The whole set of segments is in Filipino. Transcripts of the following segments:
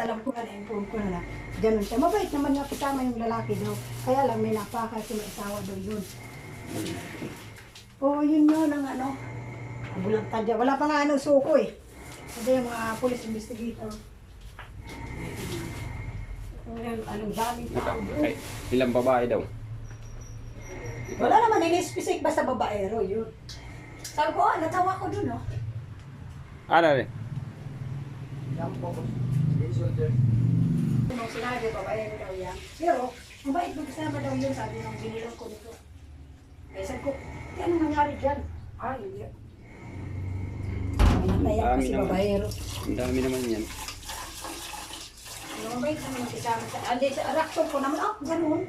alam ko na, na-inform ko na ganun siya. Mabait naman nga kasama yung lalaki daw. Kaya lang may napaka kasi may asawa daw yun. Oo, yun yun ang ano. Bulang tadya. Wala pa nga ano suko eh. Sabi yung mga police investigator. Anong daming tao doon. Ilang babae daw? Wala naman in-specific basta babaero yun. Sabi ko, natawa ko dun, no? Ano rin? Nung sinabi, babaero daw yan. Pero, mabait mo kasama daw yun, sabi nung binilang ko nito. Kaya sabi ko, ano nangyari dyan? Hindi. Natayan kasi babaero. Ang dami naman yan. Mabait naman kasama sa... Andi, sa reaction ko naman, ganun.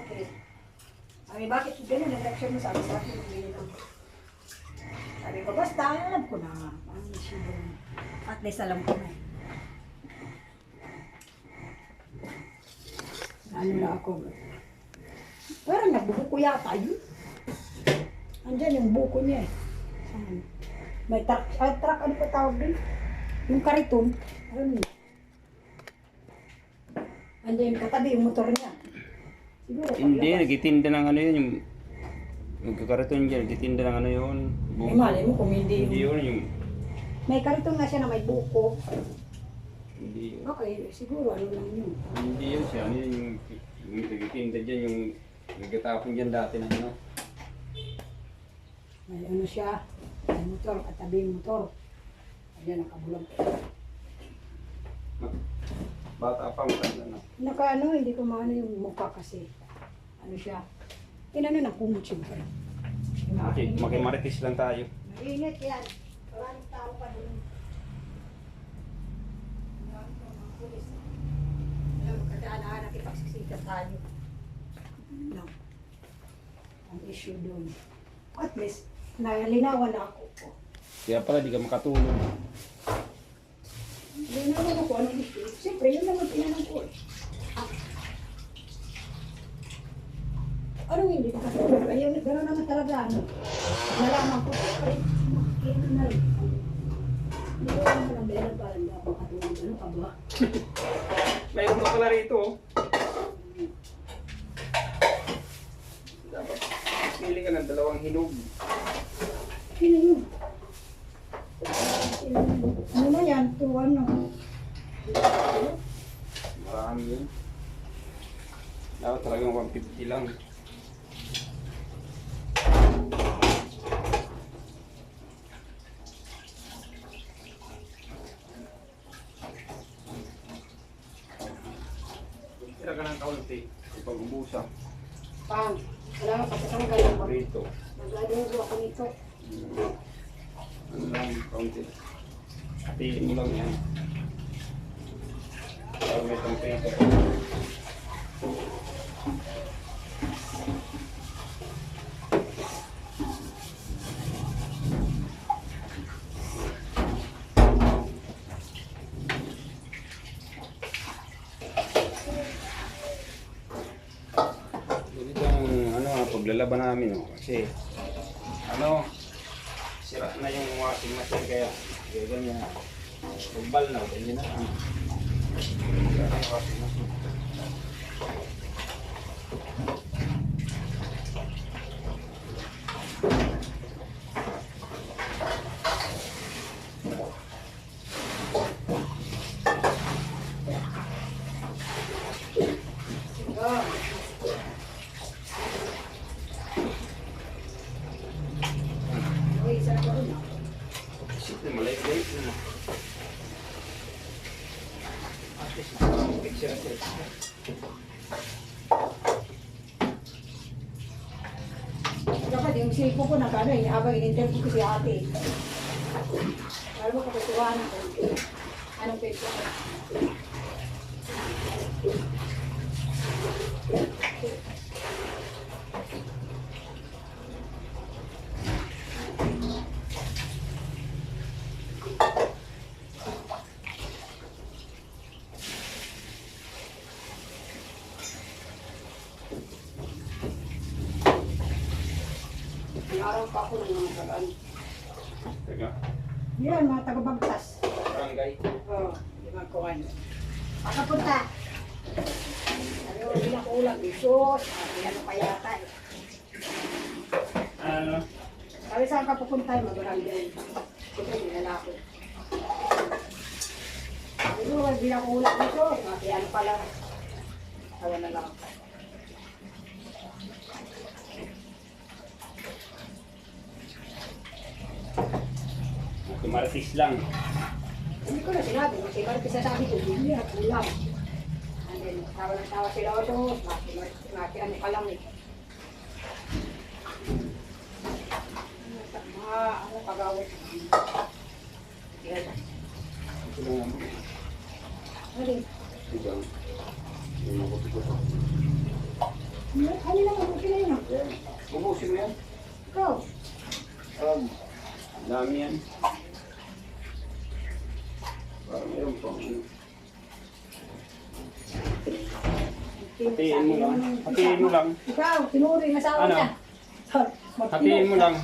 Okay. Sabi, bakit ganun ang reaction mo? Sabi sa akin, binilang ko. Sabi ko, basta, alam ko na. At least alam ko na. Ano na ako. Pero nagbuko yata yun. Andyan yung buko niya eh. May truck, ano pa tawag din? Yung kariton. Ano yun? Andyan yung katabi, yung motor niya. Siguro, Hindi, nagitinda ng ano yun, yung magkakariton dyan, nagitinda ng ano yun. Eh, malay mo kung hindi Hindi yun. yun, yung... May kariton nga siya na may buko. Hindi yun. Okay, siguro ano lang yun. Hindi yun siya, ano yun, yung nagitinda dyan, yung nagatapon dyan dati na ano. May ano siya, may motor, katabi yung motor. Ayan, nakabulag. Bata pa, matanda na. Naka ano, hindi ko maano yung mukha kasi. Ano siya. Tinano ng kumot siyempre. Makimaritis lang tayo. Mainit yan. Maraming tao pa doon. Maraming tao mga pulis. Alam mo, kadaan-aan nakipagsisikat tayo. No. Ang issue doon. At least, nalinawan na ako. Kaya pala, di ka makatulog. Linawan ako anong issue. Siyempre, yun naman tinanong ko eh. Anong hindi makatulog? Ayun, gano'n naman talaga. Ano? Nalaman ko, ay, makikita na rin. Hindi ko naman ang belan para hindi ako makatulog. Ano ka ba? Mayroon pa pala rito. Dapat pili ka ng dalawang hinog. Sino yun? Ano na yan? Tuwan no? Marami yun. Dapat talagang 150 lang. Tira ka ng kaunti. Ipag-ubusa. Pang, wala ka pagkatanggal ako. Rito. Nagladugo ako nito. Ano lang, kaunti. Hatiin mo lang yan. Para may pang-prito pa. Ganito ang paglalaban namin kasi sira na yung washing machine kaya ganyan na. Pagbal na, ganyan na. Sira na yung washing machine. Isip na malay-lay na. At least, picture at least. Dapat yung cellphone ko nakano eh, habang in-interview ko si ate. Para mo kapatuwanan ko. Anong page ko? Araw pa ako ng mga tagaan. Teka, Yan, mga taga-bagtas. barangay. Oo, di ba kuhan? Pakapunta. Ano, hindi na ko ulam. Isos. Ano pa yata eh. Ano? Sabi saan ka pupunta, magulang din. Siyempre, hindi na ako. Pero, hindi na ko ulam dito. Ano pa lang. Sawa na lang. Tumartis lang. Hindi ko na sinabi. Kasi parang pisasabi ko, hindi na ulam. And then, tawa ng tawa sila o ito. Ano pa lang eh. Ano pag-awit? Yan. Ito lang naman. Ano din? Ito. Hindi mo ko ito. Ano naman mo sila yun? Ubusin mo yan. Ikaw. Dami yan. Parang mayroon pang ano. Hatiin mo lang. Hatiin mo lang. Ikaw, tinuri na sa Ano? niya. Hatiin mo lang.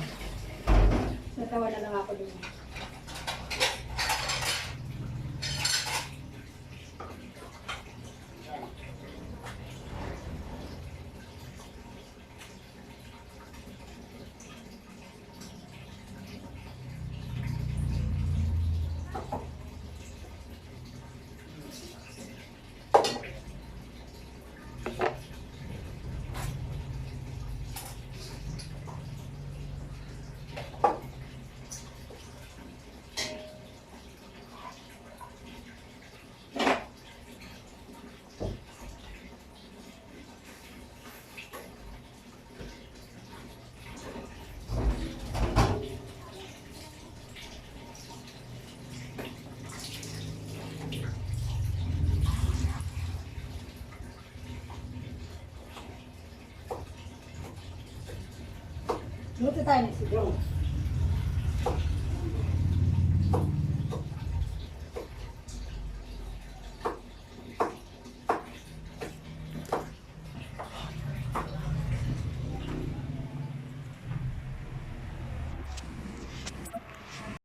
Natawa na lang ako dun. Luto tayo na si Joe.